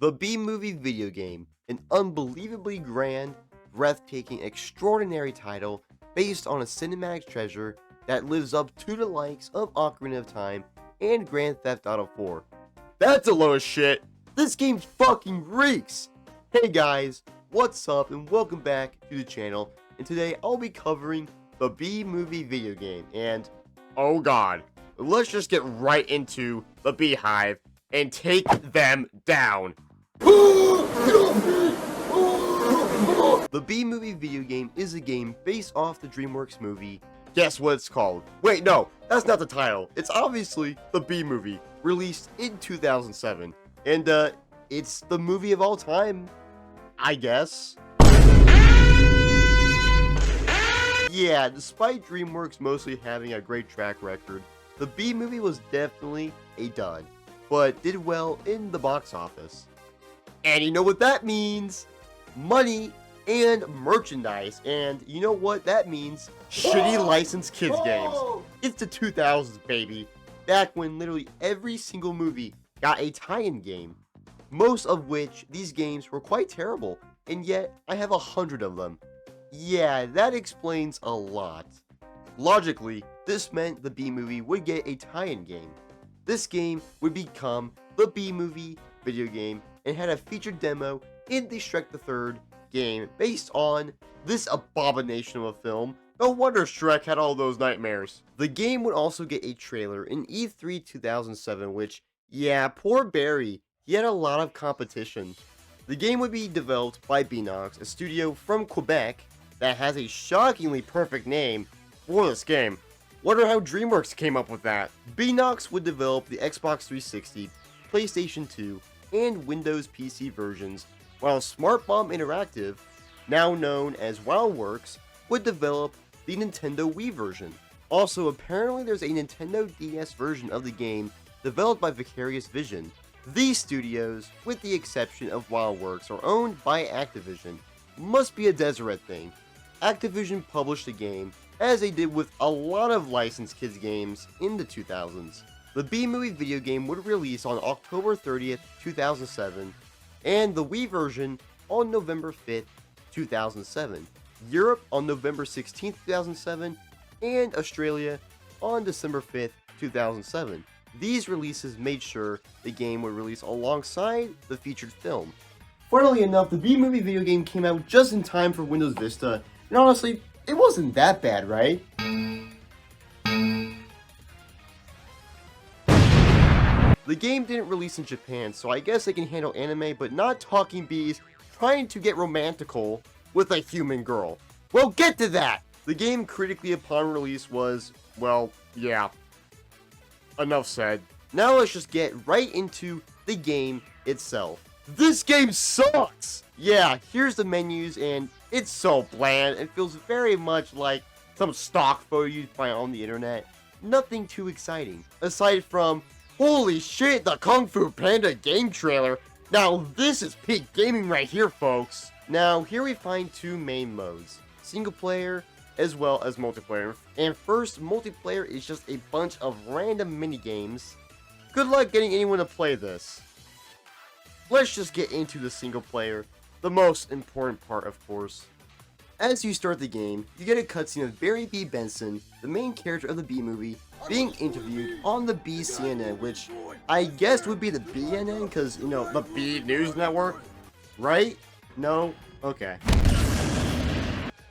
The B-Movie video game, an unbelievably grand, breathtaking, extraordinary title based on a cinematic treasure that lives up to the likes of Ocarina of Time and Grand Theft Auto 4. That's a load of shit! This game fucking reeks! Hey guys, what's up and welcome back to the channel, and today I'll be covering the B-Movie video game, and oh god, let's just get right into the Beehive and take them down. The B-Movie video game is a game based off the DreamWorks movie. Guess what it's called? Wait, no, that's not the title. It's obviously the B-Movie, released in 2007. And, it's the movie of all time, I guess. Yeah, despite DreamWorks mostly having a great track record, the B-Movie was definitely a dud, but did well in the box office. And you know what that means? Money and merchandise. And you know what that means? Shitty licensed kids games. It's the 2000s, baby. Back when literally every single movie got a tie-in game. Most of which these games were quite terrible. And yet, I have 100 of them. Yeah, that explains a lot. Logically, this meant the B-Movie would get a tie-in game. This game would become the B-Movie video game and had a featured demo in the Shrek the Third game based on this abomination of a film. No wonder Shrek had all those nightmares. The game would also get a trailer in E3 2007, which, yeah, poor Barry, he had a lot of competition. The game would be developed by Beenox, a studio from Quebec that has a shockingly perfect name for this game. Wonder how DreamWorks came up with that. Beenox would develop the Xbox 360, PlayStation 2, and Windows PC versions, while Smart Bomb Interactive, now known as WildWorks, would develop the Nintendo Wii version. Also, apparently there's a Nintendo DS version of the game developed by Vicarious Vision. These studios, with the exception of WildWorks, are owned by Activision. Must be a Deseret thing. Activision published the game, as they did with a lot of licensed kids games in the 2000s. The B-Movie video game would release on October 30th, 2007, and the Wii version on November 5th, 2007, Europe on November 16th, 2007, and Australia on December 5th, 2007. These releases made sure the game would release alongside the featured film. Funnily enough, the B-Movie video game came out just in time for Windows Vista, and honestly, it wasn't that bad, right? The game didn't release in Japan, so I guess they can handle anime, but not talking bees trying to get romantical with a human girl. Well, get to that! The game critically upon release was, well, yeah. Enough said. Now let's just get right into the game itself. This game sucks! Yeah, here's the menus, and it's so bland. It feels very much like some stock photo you'd find on the internet. Nothing too exciting, aside from, holy shit, the Kung Fu Panda game trailer. Now this is peak gaming right here, folks. Now here we find two main modes, single player as well as multiplayer. And first, multiplayer is just a bunch of random mini games. Good luck getting anyone to play this. Let's just get into the single player, the most important part, of course. As you start the game, you get a cutscene of Barry B. Benson, the main character of the B-Movie, being interviewed on the BCNN, which I guess would be the BNN, because, you know, the B News Network, right? No? Okay.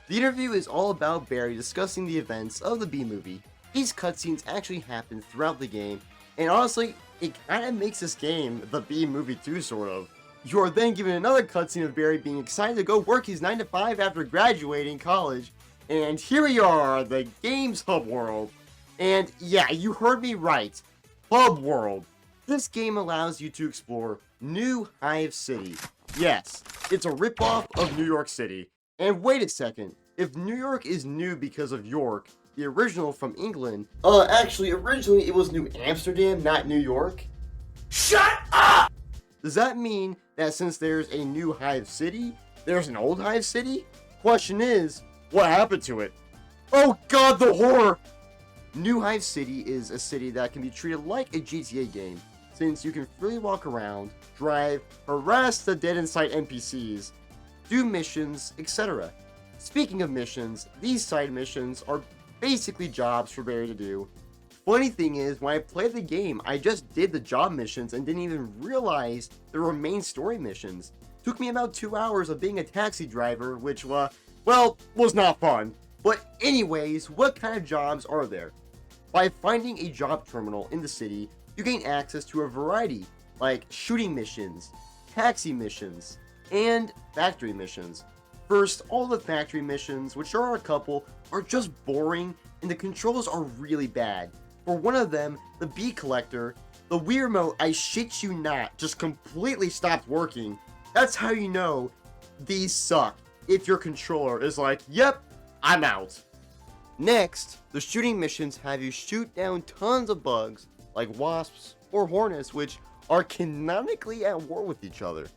The interview is all about Barry discussing the events of the B-Movie. These cutscenes actually happen throughout the game, and honestly, it kinda makes this game the B-Movie too, sort of. You are then given another cutscene of Barry being excited to go work his 9 to 5 after graduating college, and here we are, the game's hub world. And yeah, you heard me right, hub world. This game allows you to explore New Hive City. Yes, it's a ripoff of New York City. And wait a second, if New York is new because of York, the original from England, actually originally it was New Amsterdam, not New York. Shut up! Does that mean that since there's a new Hive City, there's an old Hive City? Question is, what happened to it? Oh god, the horror! New Hive City is a city that can be treated like a GTA game. since you can freely walk around, drive, harass the dead-in-sight NPCs, do missions, etc. Speaking of missions, these side missions are basically jobs for Barry to do. Funny thing is, when I played the game, I just did the job missions and didn't even realize there were main story missions. Took me about 2 hours of being a taxi driver, which, well, was not fun. But anyways, what kind of jobs are there? By finding a job terminal in the city, you gain access to a variety, like shooting missions, taxi missions, and factory missions. First, all the factory missions, which are a couple, are just boring and the controls are really bad. For one of them, the bee collector, the Wii remote, I shit you not, just completely stopped working. That's how you know these suck, if your controller is like, yep, I'm out. Next, the shooting missions have you shoot down tons of bugs, like wasps or hornets, which are canonically at war with each other.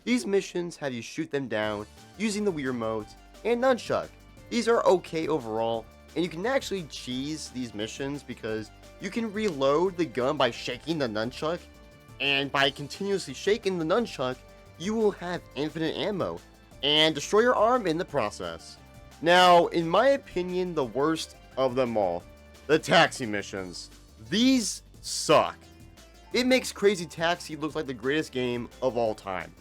These missions have you shoot them down using the Wii remote and nunchuck. These are okay overall, and you can actually cheese these missions because you can reload the gun by shaking the nunchuck, and by continuously shaking the nunchuck, you will have infinite ammo and destroy your arm in the process. Now, in my opinion, the worst of them all, the taxi missions. These suck. It makes Crazy Taxi look like the greatest game of all time.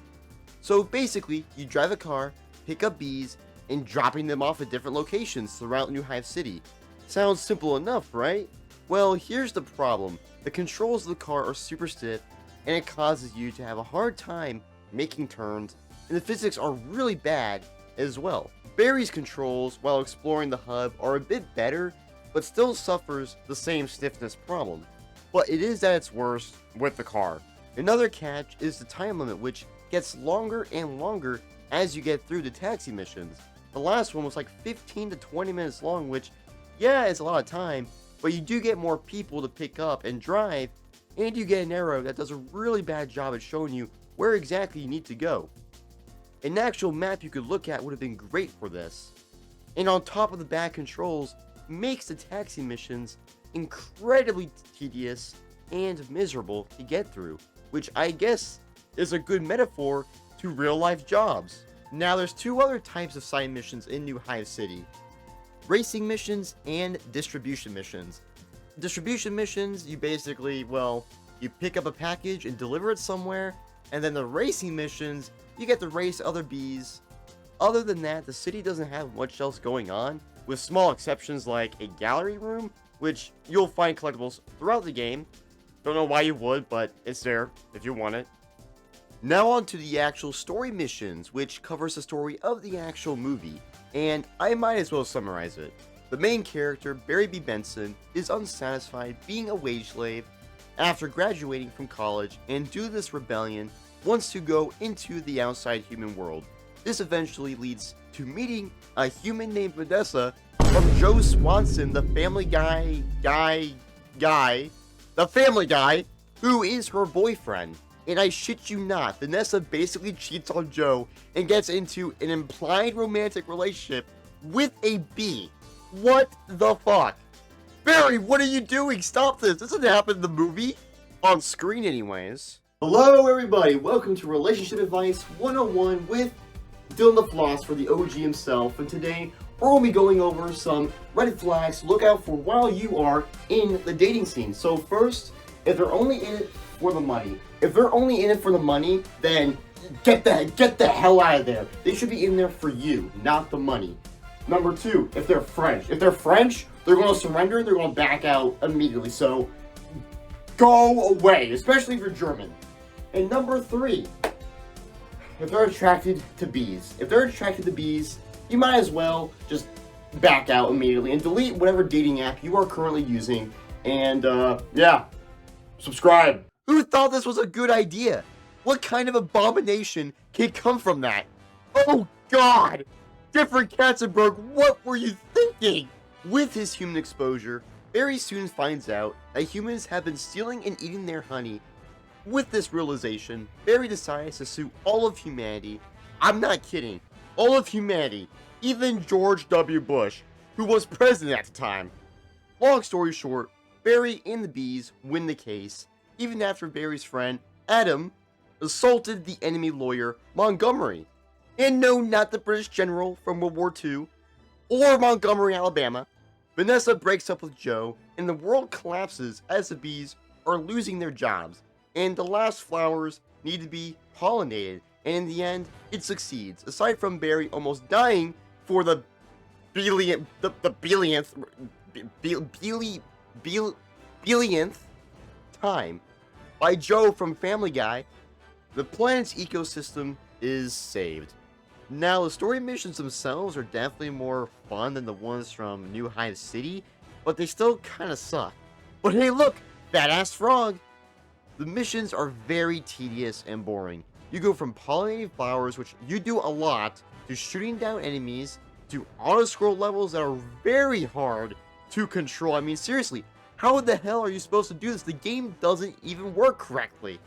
So basically, you drive a car, pick up bees, and dropping them off at different locations throughout New Hive City. Sounds simple enough, right? Well, here's the problem. The controls of the car are super stiff, and it causes you to have a hard time making turns, and the physics are really bad as well. Barry's controls, while exploring the hub, are a bit better, but still suffers the same stiffness problem. But it is at its worst with the car. Another catch is the time limit, which gets longer and longer as you get through the taxi missions. The last one was like 15 to 20 minutes long, which, yeah, is a lot of time, but you do get more people to pick up and drive, and you get an arrow that does a really bad job at showing you where exactly you need to go. An actual map you could look at would have been great for this. And on top of the bad controls, makes the taxi missions incredibly tedious and miserable to get through, which I guess is a good metaphor to real life jobs. Now there's two other types of side missions in New Hive City: racing missions and distribution missions. Distribution missions, you basically, well, you pick up a package and deliver it somewhere, and then the racing missions, you get to race other bees. Other than that, the city doesn't have much else going on, with small exceptions like a gallery room, which you'll find collectibles throughout the game. Don't know why you would, but it's there if you want it. Now on to the actual story missions, which covers the story of the actual movie, and I might as well summarize it. The main character, Barry B. Benson, is unsatisfied being a wage slave after graduating from college, and due to this rebellion, wants to go into the outside human world. This eventually leads to meeting a human named Vanessa from Joe Swanson, the Family Guy, who is her boyfriend. And I shit you not, Vanessa basically cheats on Joe and gets into an implied romantic relationship with a bee. What the fuck? Barry, what are you doing? Stop this. This doesn't happen in the movie. On screen anyways. Hello everybody, welcome to Relationship Advice 101 with Dylan the Philosopher, the OG himself, and today we're going to be going over some red flags to look out for while you are in the dating scene. So first, if they're only in it for the money. If they're only in it for the money, then get the hell out of there. They should be in there for you, not the money. Number two, if they're French. If they're French, they're going to surrender, they're going to back out immediately. So go away, especially if you're German. And number three, if they're attracted to bees. If they're attracted to bees, you might as well just back out immediately and delete whatever dating app you are currently using. And yeah, subscribe. Who thought this was a good idea? What kind of abomination can come from that? Oh God! Different Katzenberg, what were you thinking? With his human exposure, Barry soon finds out that humans have been stealing and eating their honey. With this realization, Barry decides to sue all of humanity. I'm not kidding. All of humanity. Even George W. Bush, who was president at the time. Long story short, Barry and the bees win the case, even after Barry's friend, Adam, assaulted the enemy lawyer, Montgomery. And no, not the British general from World War II, or Montgomery, Alabama. Vanessa breaks up with Joe, and the world collapses as the bees are losing their jobs, and the last flowers need to be pollinated, and in the end, it succeeds. Aside from Barry almost dying for the billionth time by Joe from Family Guy, the planet's ecosystem is saved. Now, the story missions themselves are definitely more fun than the ones from New Hive City, but they still kinda suck. But hey look, badass frog! The missions are very tedious and boring. You go from pollinating flowers, which you do a lot, to shooting down enemies, to auto-scroll levels that are very hard to control. I mean, seriously, how the hell are you supposed to do this? The game doesn't even work correctly.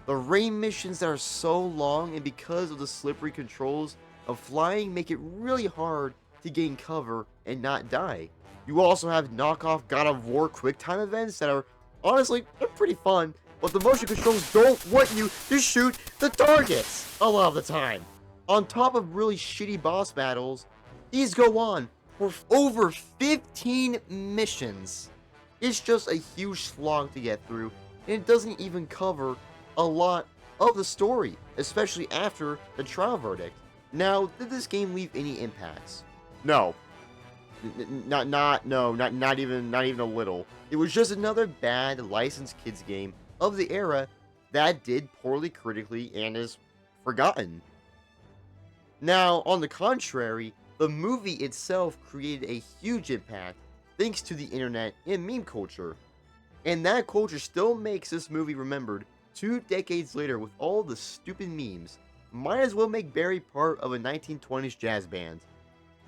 The rain missions that are so long, and because of the slippery controls of flying, make it really hard to gain cover and not die. You also have knockoff God of War QuickTime events that are, honestly, they're pretty fun, but the motion controls don't want you to shoot the targets a lot of the time. On top of really shitty boss battles, these go on for over 15 missions. It's just a huge slog to get through, and it doesn't even cover a lot of the story, especially after the trial verdict. Now, did this game leave any impacts? No. Not even a little. It was just another bad licensed kids game of the era that did poorly critically and is forgotten. Now, on the contrary, the movie itself created a huge impact thanks to the internet and meme culture. And that culture still makes this movie remembered 2 decades later with all the stupid memes. Might as well make Barry part of a 1920s jazz band.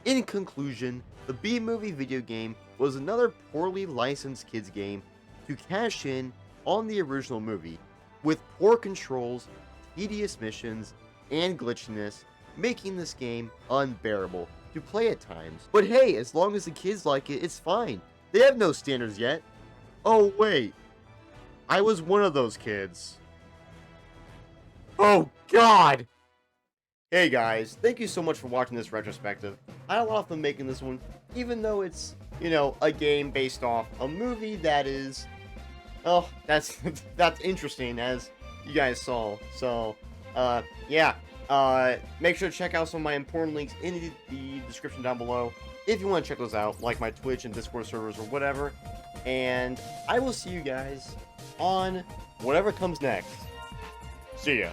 In conclusion, the B-Movie video game was another poorly licensed kids game to cash in on the original movie, with poor controls, tedious missions, and glitchiness, making this game unbearable to play at times. But hey, as long as the kids like it, it's fine. They have no standards yet. Oh wait, I was one of those kids. Oh god! Hey guys, thank you so much for watching this retrospective. I had a lot of fun making this one, even though it's, you know, a game based off a movie that is, oh, that's interesting, as you guys saw. So, yeah, make sure to check out some of my important links in the description down below if you want to check those out, like my Twitch and Discord servers or whatever. And I will see you guys on whatever comes next. See ya.